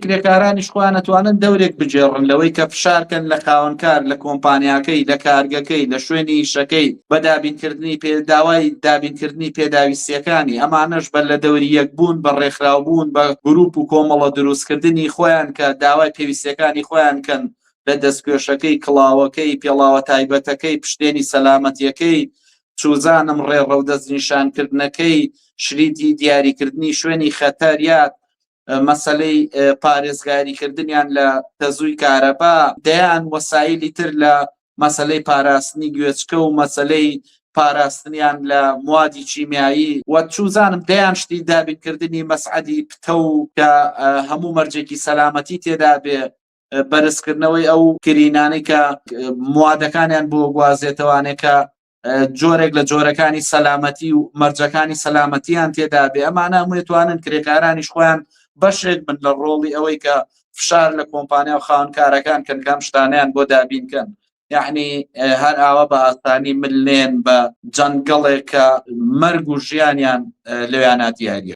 کرێکارانیش خۆیان ئەتوانن دەورێک بجێڕن لەوەی کە فشارکەن لە خاوەنکار، لە کۆمپانیاکەی، لە کارگەکەی، لە شوێنی ئیشەکەی بە دابینکردنی داوای دابینکردنی پێداویستیەکانی. ئەمانەش بە لە دەوری یەکبوون، بە ڕێکخراوبوون، بە گروپ و کۆمەڵە دروستکردنی خۆیان کە داوای پێویستیەکانی خۆیان کەن لە دەستپێشەکەی، کڵاوەکەی، پێڵاوە تایبەتەکەی، پشتێنی سەلامەتیەکەی، چوزانم ڕێڕەو دەستنیشانکردنەکەی، شریتی دیاریکردنی شوێنی خەتەریات، مەسەلەی پارێزگاریکردنیان لە تەزووی کارەبا، دەیان وەسایلی تر لە مەسەلەی پاراستنی گوێچکە و مەسەلەی پاراستنیان لە موادی چیمیایی وە چوزانم دەیان شتی دابینکردنی مەسعەدی پتە و کە هەموو مەرجێکی سەلامەتی تێدا بێ، بەرزکردنەوەی ئەو کرینانەی کە موادەکانیان بۆ گوازێتەوانێ کە جۆرێک لە جۆرەکانی سەلامەتی و مەرجەکانی سەلامەتیان تێدا بێ. ئەمانە هەمووی توانن کرێکارانیش خۆیان بەشێک بن لە ڕۆڵی ئەوەی کە فشار لە کۆمپانیا و خاوەنکارەکان کەن کام شتانیان بۆ دابینکەن. یعنی هەر ئاوە بە ئاسانی ملنێن بە جەنگەڵێک کە مەرگ و ژیانیان لەوێیانە دیاریە.